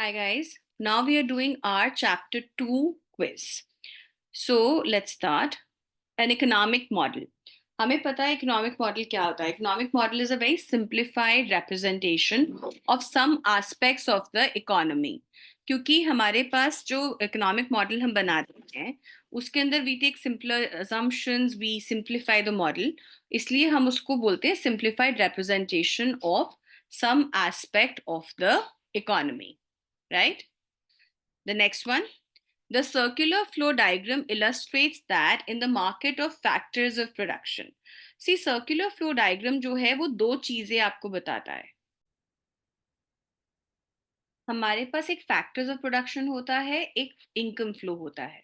Hi guys, now we are doing our chapter 2 quiz. So let's start. An economic model. हमें पता है economic model क्या होता है. Economic model is a very simplified representation of some aspects of the economy. क्योंकि हमारे पास जो economic model हम बनाते हैं उसके अंदर we take simpler assumptions, we simplify the model. इसलिए हम उसको बोलते हैं simplified representation of some aspect of the economy. Right? The next one, the circular flow diagram illustrates that in the market of factors of production. See, circular flow diagram जो है वो दो चीजें आपको बताता है. हमारे पास एक फैक्टर्स ऑफ प्रोडक्शन होता है, एक इनकम फ्लो होता है.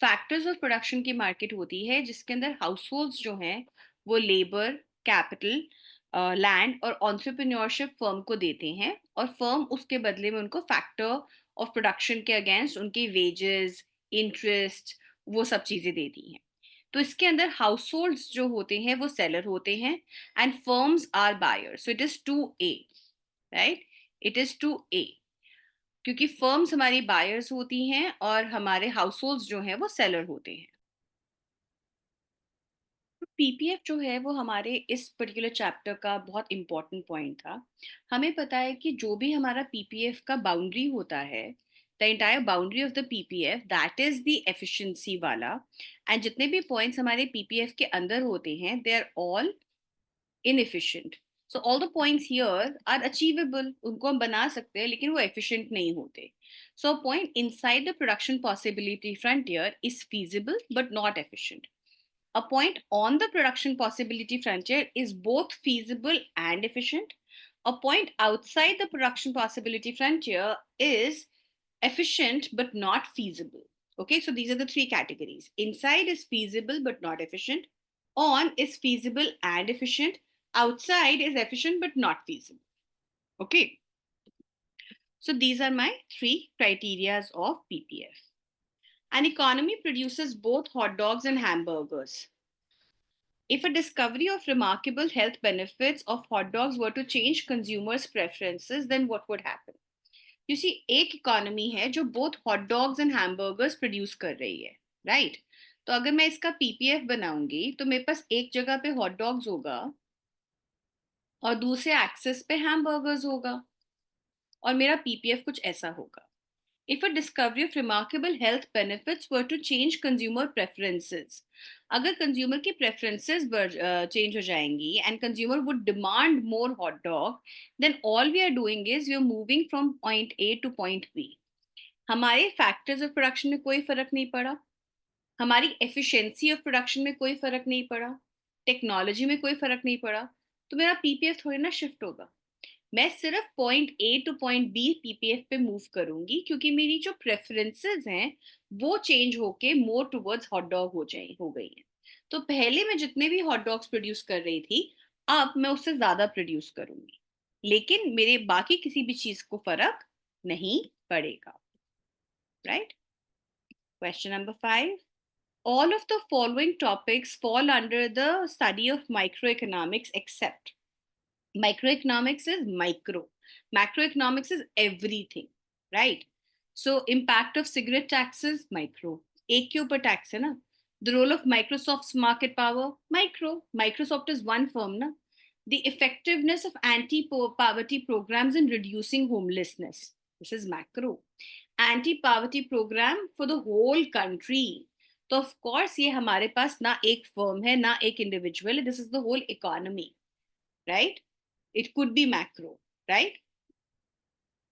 फैक्टर्स ऑफ प्रोडक्शन की मार्केट होती है जिसके अंदर हाउसहोल्ड्स जो हैं वो लेबर, कैपिटल, लैंड और एंटरप्रेन्योरशिप फर्म को देते हैं और फर्म उसके बदले में उनको फैक्टर ऑफ प्रोडक्शन के अगेंस्ट उनके वेजेस, इंटरेस्ट, वो सब चीजें देती हैं. तो इसके अंदर हाउसहोल्ड्स जो होते हैं वो सेलर होते हैं and firms are buyer. So it is to A, राइट? इट इज टू ए, क्योंकि फर्म्स हमारी बायर्स होती हैं और हमारे हाउसहोल्ड्स जो हैं वो सेलर होते हैं. पीपीएफ जो है वो हमारे इस पर्टिकुलर चैप्टर का बहुत इंपॉर्टेंट पॉइंट था. हमें पता है कि जो भी हमारा पीपीएफ का बाउंड्री होता है, the entire boundary of the PPF that is the efficiency वाला. एंड जितने भी पॉइंट्स हमारे पीपीएफ के अंदर होते हैं they are all inefficient. So all the points here are achievable. उनको हम बना सकते हैं लेकिन वो efficient नहीं होते. So a point inside the production possibility frontier is feasible but not efficient. A point on the production possibility frontier is both feasible and efficient. A point outside the production possibility frontier is efficient but not feasible. Okay, so these are the three categories. Inside is feasible but not efficient. On is feasible and efficient. Outside is efficient but not feasible. Okay, so these are my three criterias of PPF. An economy produces both hot dogs and hamburgers. If a discovery of remarkable health benefits of hot dogs were to change consumers' preferences, then what would happen? You see, एक economy है जो both hot dogs and hamburgers produce कर रही है, right? तो अगर मैं इसका पीपीएफ बनाऊंगी तो मेरे पास एक जगह पे हॉट डॉग्स होगा और दूसरे एक्सेस पे हैमबर्गर्स होगा और मेरा पीपीएफ कुछ ऐसा होगा. If a discovery of remarkable health benefits were to change consumer preferences, अगर कंज्यूमर की प्रेफरेंसेस चेंज हो जाएंगी and consumer would demand more hot dog, then all we are doing is we are moving from point A to point B. हमारे factors of production में कोई फर्क नहीं पड़ा, हमारी एफिशिएंसी ऑफ प्रोडक्शन में कोई फर्क नहीं पड़ा, टेक्नोलॉजी में कोई फर्क नहीं पड़ा, तो मेरा पीपीएफ थोड़ी ना शिफ्ट होगा. मैं सिर्फ point A to point B PPF पे मूव करूंगी क्योंकि मेरी जो प्रेफरेंसेस हैं वो चेंज होके मोर टुवर्ड्स हॉट डॉग हो गई हैं. तो पहले मैं जितने भी हॉट डॉग्स प्रोड्यूस कर रही थी अब मैं उससे ज्यादा प्रोड्यूस करूंगी, लेकिन मेरे बाकी किसी भी चीज को फर्क नहीं पड़ेगा. Right? Question number 5. All of the following topics fall under the study of microeconomics except. Microeconomics is micro, macroeconomics is everything, right? So impact of cigarette taxes, micro. एक के ऊपर टैक्स है ना. The role of Microsoft's market power, micro. Microsoft is one firm ना. The effectiveness of anti-poverty programs in reducing homelessness, this is macro. Anti-poverty program for the whole country, तो of course ये हमारे पास ना एक firm है ना एक individual है, this is the whole economy, right? It could be macro, right?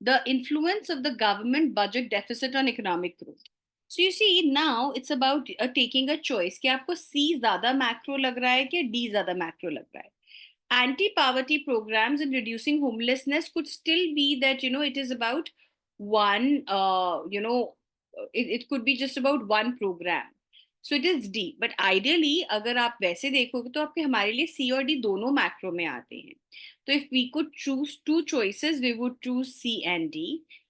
The influence of the government budget deficit on economic growth. So you see now it's about taking a choice कि आपको C ज़्यादा macro लग रहा है कि D ज़्यादा macro लग रहा है. Anti-poverty programs in reducing homelessness could still be that, you know, it is about one, it could be just about one program. So it is D. But ideally अगर आप वैसे देखोगे तो आपके हमारे लिए C और D दोनों macro में आते हैं. So if we could choose two choices, we would choose C and D.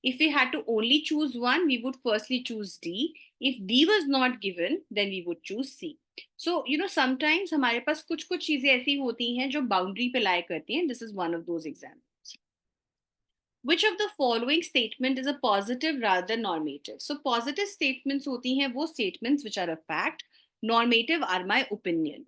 If we had to only choose one, we would firstly choose D. If D was not given, then we would choose C. So you know sometimes हमारे पास कुछ कुछ चीजें ऐसी होती हैं जो boundary पे लाया करती हैं. This is one of those examples. Which of the following statement is a positive rather than normative? So positive statements होती हैं वो statements which are a fact. Normative are my opinion.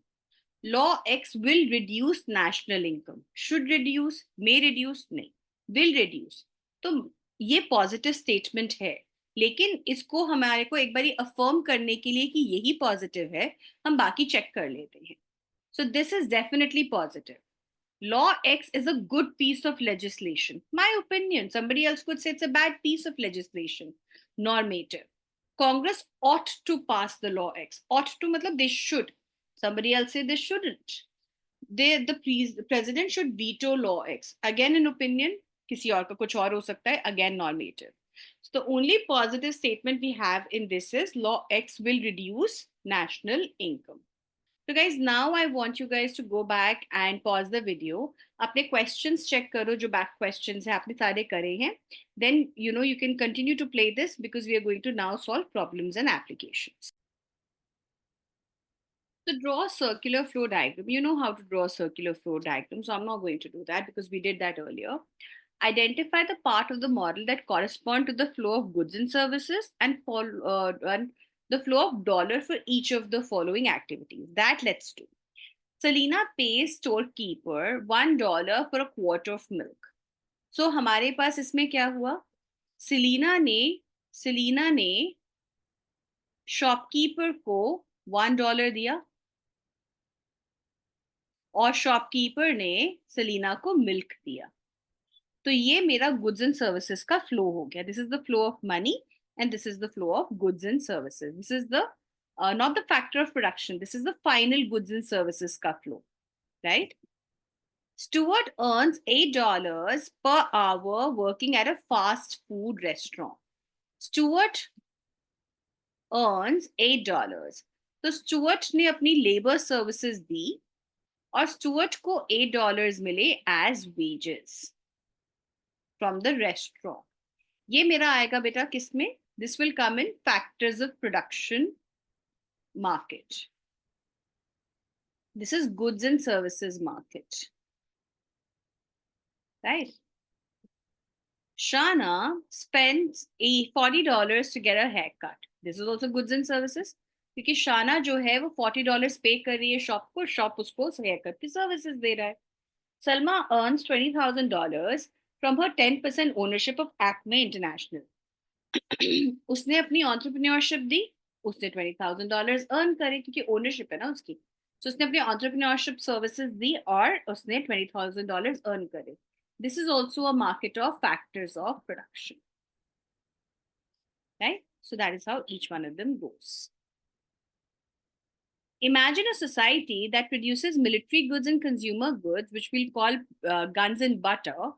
Law X will reduce national income. Should reduce, may reduce, नहीं. Will reduce. तो ये positive statement है. लेकिन इसको हमारे को एक बारी affirm करने के लिए कि यही positive है, हम बाकी check कर लेते हैं. So this is definitely positive. Law X is a good piece of legislation. My opinion. Somebody else could say it's a bad piece of legislation. Normative. Congress ought to pass the law X. Ought to matlab they should. Somebody else say they shouldn't. The president should veto law X. Again, an opinion. किसी और का कुछ और हो सकता है. Again, normative. So the only positive statement we have in this is law X will reduce national income. So guys, now I want you guys to go back and pause the video. अपने questions check करो जो back questions है आपने सारे करे हैं. Then you can continue to play this because we are going to now solve problems and applications. So draw a circular flow diagram. You know how to draw a circular flow diagram, so I'm not going to do that because we did that earlier. Identify the part of the model that correspond to the flow of goods and services and the flow of dollar for each of the following activities. That let's do. Selena pays storekeeper $1 for a quart of milk. So हमारे पास इसमें क्या हुआ? Selina ने shopkeeper को $1 दिया और shopkeeper ने Selina को मिल्क दिया. तो ये मेरा गुड्स एंड सर्विसेज का फ्लो हो गया. This is the flow of money and this is the flow of goods and services. This is the not the factor of production. This is the final goods and services ka flow, right? Stuart earns $8 per hour working at a fast food restaurant. Stuart earns $8. तो Stuart ने अपनी labour services दी और Stuart को $8 मिले as wages from the restaurant. ये मेरा आएगा बेटा किसमें? This will come in factors of production market. This is goods and services market, right? Shana spends $40 to get a haircut. This is also goods and services. क्योंकि शाना जो है वो $40 पे कर रही है शॉप को, शॉप उसको हेयर कट की सर्विसेज दे रहा है. Salma earns $20,000 from her 10% ownership of Acme International. उसने अपनी एंटरप्रेन्योरशिप दी, उसने $20,000 अर्न करे क्योंकि ओनरशिप है ना उसकी. तो उसने अपनी एंटरप्रेन्योरशिप सर्विसेज दी और उसने $20,000 अर्न करे. This is also a market of factors of production, right? So that is how each one of them goes. Imagine a society that produces military goods and consumer goods, which we'll call guns and butter.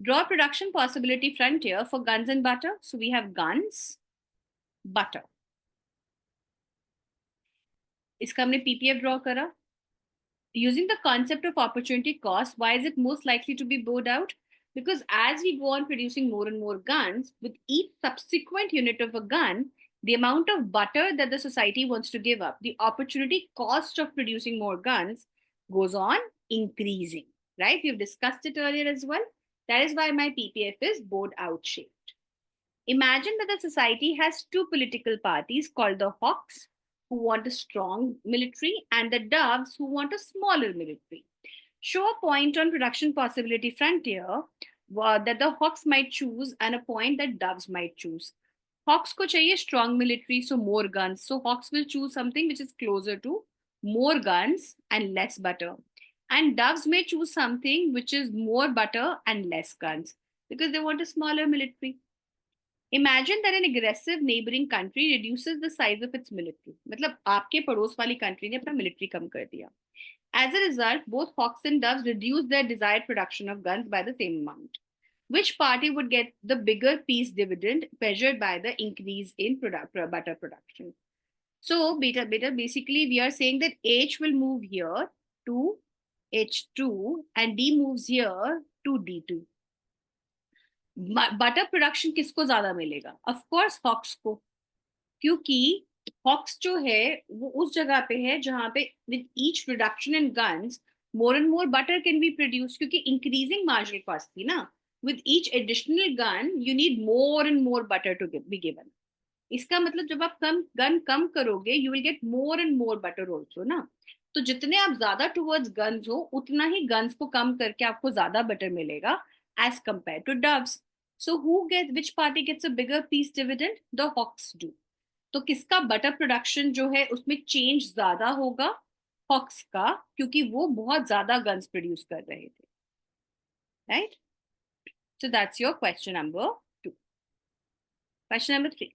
Draw a production possibility frontier for guns and butter. So we have guns, butter. इसका हमने PPF draw करा. Using the concept of opportunity cost, why is it most likely to be bowed out? Because as we go on producing more and more guns, with each subsequent unit of a gun, the amount of butter that the society wants to give up, the opportunity cost of producing more guns goes on increasing, right? We've discussed it earlier as well. That is why my PPF is bowed out shaped. Imagine that the society has two political parties called the Hawks, who want a strong military, and the Doves, who want a smaller military. Show a point on production possibility frontier that the Hawks might choose and a point that Doves might choose. Hawks ko chahiye strong military, so more guns. So Hawks will choose something which is closer to more guns and less butter. And Doves may choose something which is more butter and less guns because they want a smaller military. Imagine that an aggressive neighboring country reduces the size of its military. मतलब आपके पड़ोस वाली country ने अपना military कम कर दिया. As a result, both Hawks and Doves reduce their desired production of guns by the same amount. Which party would get the bigger piece dividend measured by the increase in butter production? So, beta, basically we are saying that H will move here to H2 and D moves here to D2. Butter production किसको ज्यादा मिलेगा? Of course hawks को, क्योंकि hawks जो है वो उस जगह पे है जहां पे with each production in guns more and more butter can be produce, क्योंकि इंक्रीजिंग मार्जिनल कॉस्ट थी ना. with each additional gun you need more and more butter to be given. इसका मतलब जब आप गन कम करोगे you will get more and more butter also ना. तो जितने आप ज्यादा टुवर्ड्स गन्स हो उतना ही गन्स को कम करके आपको ज्यादा बटर मिलेगा as compared to doves. So who get which party gets a bigger piece dividend? The hawks do. तो किसका बटर प्रोडक्शन जो है उसमें चेंज ज्यादा होगा? हॉक्स का, क्योंकि वो बहुत ज्यादा गन्स प्रोड्यूस कर रहे थे. Right? So that's your question number 2. Question number 3.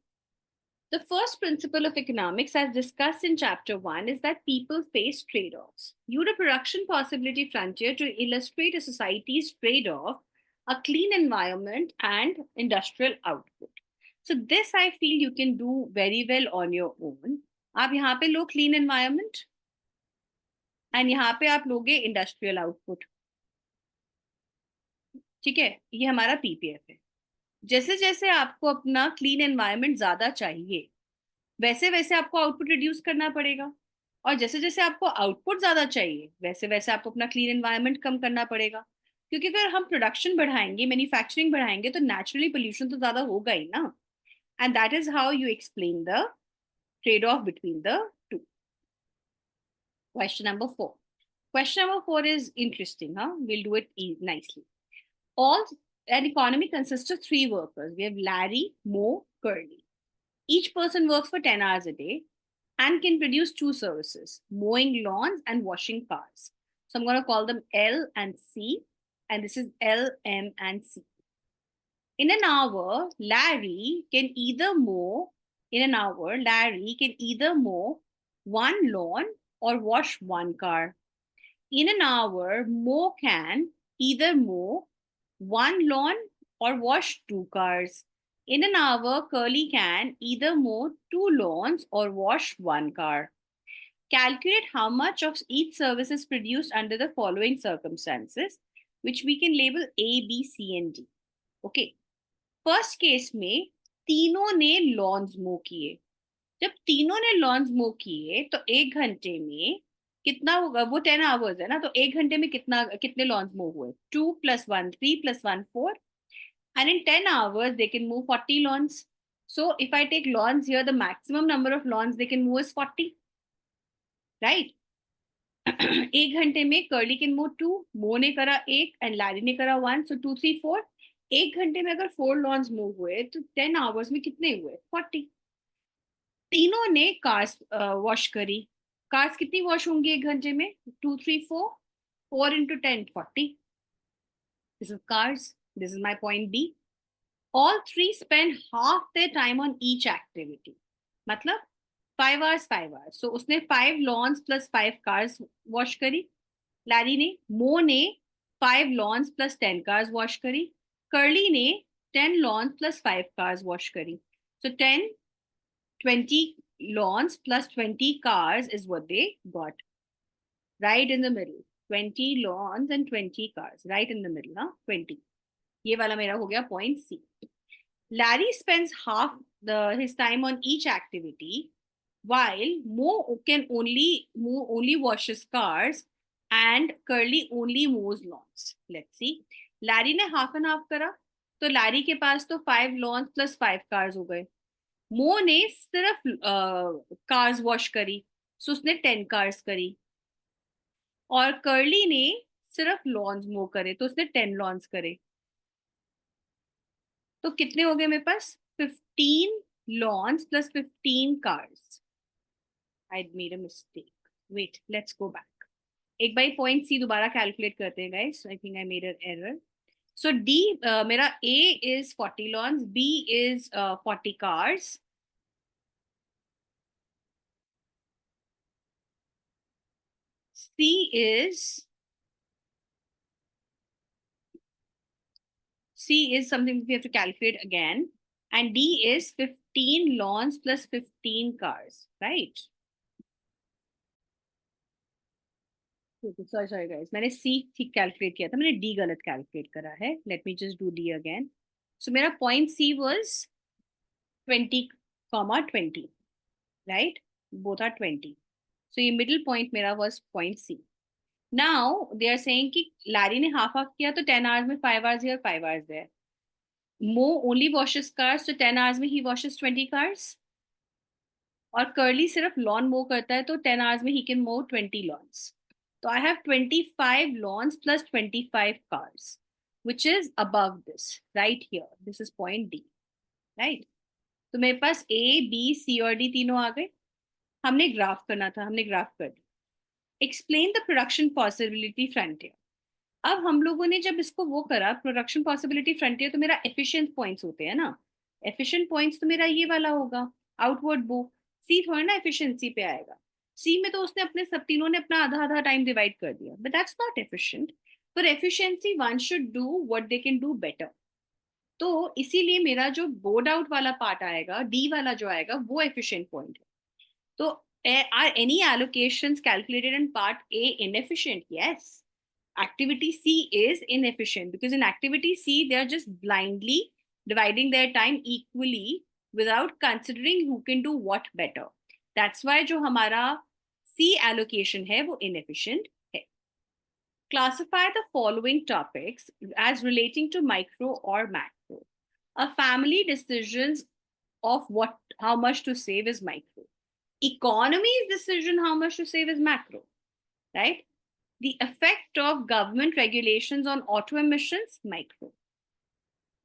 The first principle of economics, as discussed in chapter 1, is that people face trade offs. Use a production possibility frontier to illustrate a society's trade off, a clean environment, and industrial output. So, this I feel you can do very well on your own. आप यहाँ पे लो clean environment, and यहाँ पे आप लोगे industrial output. ठीक है, ये हमारा पीपीएफ है. जैसे जैसे आपको अपना क्लीन एनवायरनमेंट ज्यादा चाहिए वैसे वैसे आपको आउटपुट रिड्यूस करना पड़ेगा, और जैसे जैसे आपको आउटपुट ज्यादा चाहिए वैसे वैसे आपको अपना क्लीन एनवायरनमेंट कम करना पड़ेगा. क्योंकि अगर हम प्रोडक्शन बढ़ाएंगे, मैन्युफैक्चरिंग बढ़ाएंगे, तो नेचुरली पोल्यूशन तो ज्यादा होगा ही ना. And that is how you explain the trade off between the two. Question number 4. Question number 4 is interesting, huh? We'll do it nicely. All an economy consists of 3 workers. We have Larry, Mo, Curly. Each person works for 10 hours a day and can produce 2 services: mowing lawns and washing cars. So I'm going to call them L and C, and this is L, M, and C. In an hour, Larry can either mow, in an hour, Larry can either mow 1 lawn or wash 1 car. In an hour, Mo can either mow 1 lawn or wash 2 cars. In an hour, Curly can either mow 2 lawns or wash 1 car. Calculate how much of each service is produced under the following circumstances, which we can label A, B, C, and D. Okay. First case में तीनों ने loans मो किए. जब तीनों ने loans मो किए तो 1 घंटे में कितना होगा? वो 10 आवर्स है ना, तो 1 घंटे में कितने लॉन्स मूव हुए? 2 + 1 3 + 1 4, and in 10 hours they can move 40 lawns. So if I take lawns here, the maximum number of lawns they can move is 40, right? 1 घंटे में कर्ली कैन मूव 2, मो ने करा 1 एंड लैरी ने करा 1, सो 2 3 4. 1 घंटे में अगर 4 लॉन्स मूव हुए तो 10 आवर्स में कितने हुए? 40. तीनों ने कार्स वॉश करी. कार्स कितनी वॉश होंगी 1 घंटे में? 2 3 4, 4 into 10 40. This is cars. This is my point B. All 3 spend half their time on each activity. मतलब 5 hours 5 hours. So उसने 5 lawns plus 5 cars वॉश करी. लैरी ने, मो ने 5 lawns plus 10 cars वॉश करी. कर्ली ने 10 lawns plus 5 cars वॉश करी. So 10, 20 lawns plus 20 cars is what they got. Right in the middle. 20 lawns and 20 cars. Right in the middle, huh? 20. ये वाला मेरा हो गया point C. Larry spends half his time on each activity, while Mo only washes cars and Curly only mows lawns. Let's see. Larry ने half and half करा, तो Larry के पास तो 5 lawns plus 5 cars हो गए. Mo ने सिर्फ cars wash करी, so उसने 10 cars करी. और Curly ने सिर्फ lawns mow करे, तो उसने 10 lawns करे. तो कितने हो गए मेरे पास? 15 lawns plus 15 cars. I made a mistake. Wait, let's go back. एक बार पॉइंट सी दोबारा कैलकुलेट करते हैं guys. I think I made an error. So D मेरा A is 40 lawns, B is 40 cars, C is something we have to calculate again, and D is 15 lawns plus 15 cars, right? Sorry guys, मैंने सी ठीक calculate किया था, मैंने D गलत calculate करा है. Let me just do D again. So मेरा point C was 20, 20, right? Both are 20. So ये मिडिल पॉइंट मेरा was point C. Now they are saying कि लैरी ने हाफ हाफ किया तो 10 आवर्स में 5 hours here 5 hours there. Mo only washes cars, so 10 hours में he washes 20 cars. और curly सिर्फ लॉन मो करता है तो 10 आवर्स में ही कैन मो 20 लॉन्स. तो I have 25 lawns plus 25 cars which is above this right here. This is point D. Right. तो मेरे पास ए बी सी और डी तीनों आ गए. हमने ग्राफ करना था, हमने ग्राफ कर दिया. Explain the production possibility frontier. अब हम लोगों ने जब इसको वो करा प्रोडक्शन पॉसिबिलिटी फ्रंटियर, तो मेरा एफिशिएंट पॉइंट्स होते हैं ना. एफिशिएंट पॉइंट्स तो मेरा ये वाला होगा, आउटवर्ड बो. सी थोड़ा ना एफिशिएंसी पे आएगा. सी में तो उसने अपने सब तीनों ने अपना आधा आधा टाइम डिवाइड कर दिया, but that's not efficient. For efficiency one should do what they can do better. तो इसीलिए मेरा जो बोर्ड आउट वाला पार्ट आएगा, डी वाला जो आएगा, वो एफिशिएंट पॉइंट है. तो are any allocations calculated in part A inefficient? Yes. Activity C is inefficient because in activity C they are just blindly dividing their time equally without considering who can do what better. That's why जो हमारा C allocation है वो inefficient है. Classify the following topics as relating to micro or macro. A family decisions of what how much to save is micro. Economy's decision how much to save is macro, right? The effect of government regulations on auto emissions, micro.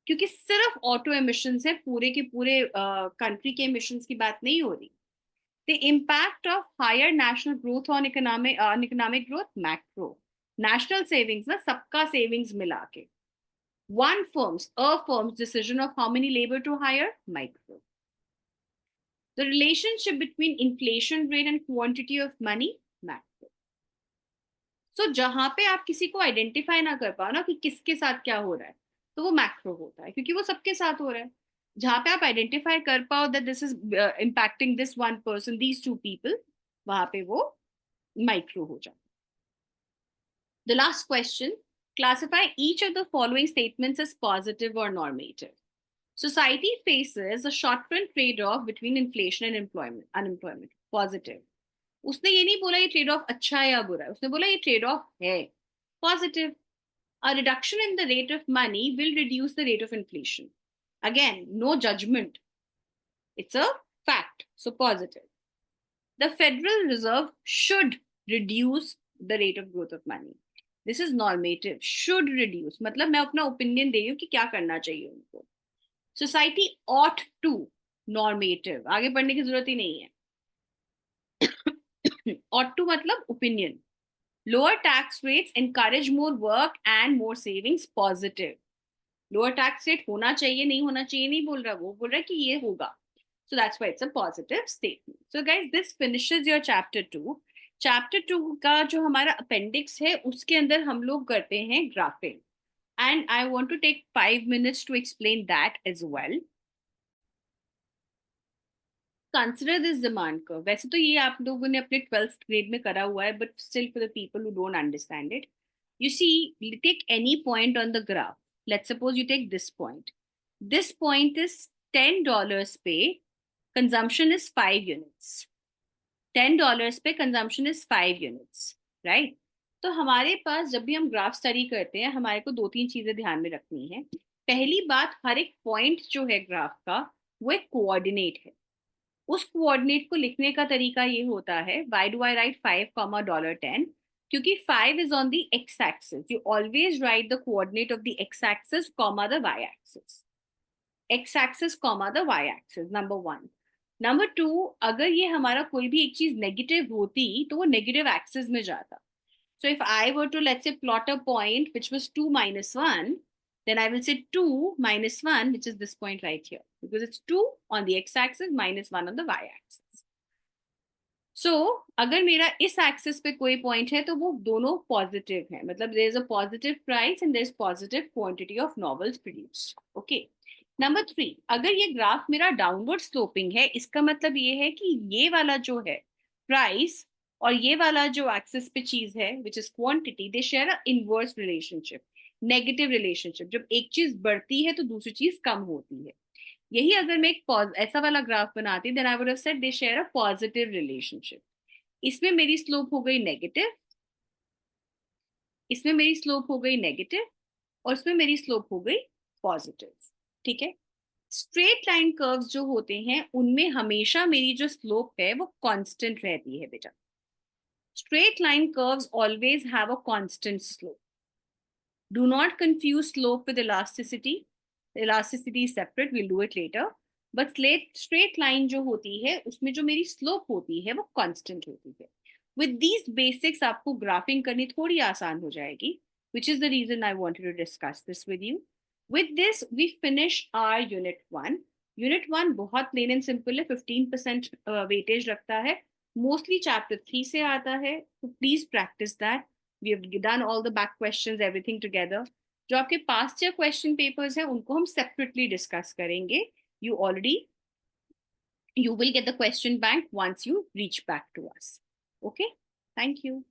क्योंकि सिर्फ auto emissions है, पूरे के पूरे country के emissions की बात नहीं हो रही. The impact of higher national growth on economic growth, macro. National savings ना, सबका सेविंग्स मिला के. One firms a firm's decision of how many labour to hire, micro. The relationship between inflation rate and quantity of money, macro. So जहां पे आप किसी को identify ना कर पाओ ना कि किसके साथ क्या हो रहा है, तो वो मैक्रो होता है, क्योंकि वो सबके साथ हो रहा है. जहां पे आप आइडेंटिफाई कर पाओ that this is impacting this one person, these two people, वहां पे वो माइक्रो हो जाता है. The last question, classify each of the following statements as positive or normative. Society faces a short-run trade-off between inflation and unemployment. Positive. उसने ये नहीं बोला ये ट्रेड ऑफ अच्छा है या बुरा है, उसने बोला ये ट्रेड ऑफ है. Positive. A reduction in the rate of money will reduce the rate of inflation. Again, no judgment. It's a fact. So positive. The Federal Reserve should reduce the rate of growth of money. This is normative. Should reduce. मतलब मैं अपना opinion दे रही हूँ कि क्या करना चाहिए उनको. Society ought to, normative. आगे पढ़ने की जरूरत ही नहीं है. ought to मतलब opinion. Lower tax rates encourage more work and more savings, positive. Lower tax rate होना चाहिए नहीं होना चाहिए नहीं बोल रहा, वो बोल रहा है कि ये होगा. So that's why it's a positive statement. So guys, this finishes your chapter 2. Chapter 2 का जो हमारा appendix है उसके अंदर हम लोग करते हैं graphing. And I want to take 5 minutes to explain that as well. Consider this demand curve. वैसे तो ये आप लोगों ने अपने 12th grade में करा हुआ है, but still for the people who don't understand it, you see, take any point on the graph. Let's suppose you take this point. This point is $10 पे, consumption is 5 units. $10 पे consumption is 5 units, right? तो हमारे पास जब भी हम graph study करते हैं हमारे को दो तीन चीजें ध्यान में रखनी है. पहली बात, हर एक पॉइंट जो है ग्राफ का वो एक कोऑर्डिनेट है. उस कोऑर्डिनेट को लिखने का तरीका ये होता है, व्हाई डू आई राइट 5, $10, क्योंकि 5 is on the x axis. You always write the coordinate of the x axis, comma the y axis. X axis, comma the y axis. Number 1. Number 2, अगर ये हमारा कोई भी एक चीज नेगेटिव होती तो वो नेगेटिव एक्सिस में जाता. So if I were to, let's say, plot a point which was 2 minus 1, then I will say 2 minus 1, which is this point right here, because it's 2 on the x-axis minus 1 on the y-axis. So अगर मेरा इस axis पे कोई point है तो वो दोनों positive है, मतलब there is a positive price and there is positive quantity of novels produced. Okay. Number 3, अगर ये ग्राफ मेरा डाउनवर्ड स्लोपिंग है, इसका मतलब ये है कि ये वाला जो है प्राइस और ये वाला जो एक्सिस पे चीज है which is quantity, they share a inverse relationship, negative relationship. जब एक चीज बढ़ती है तो दूसरी चीज कम होती है. यही अगर मैं एक ऐसा वाला ग्राफ बनाती then I would have said they share a positive relationship. इसमें मेरी स्लोप हो गई नेगेटिव, इसमें मेरी स्लोप हो गई नेगेटिव और इसमें मेरी स्लोप हो गई पॉजिटिव। ठीक है। स्ट्रेट लाइन कर्व्स जो होते हैं उनमें हमेशा मेरी जो स्लोप है वो कांस्टेंट रहती है बेटा। Straight line curves always have a constant slope. Do not confuse slope with elasticity. Elasticity is separate, we'll do it later. But straight line जो होती है उसमें जो मेरी slope होती है वो constant होती है. With these basics आपको graphing करनी थोड़ी आसान हो जाएगी, which is the reason I wanted to discuss this with you. With this, we finish our unit 1. Unit 1 बहुत plain and simple है, 15% weightage रखता है. Mostly chapter 3 से आता है, so please practice that. We have done all the back questions, everything together. जो आपके past year question papers हैं उनको हम separately discuss करेंगे. You will get the question bank once you reach back to us. Okay, thank you.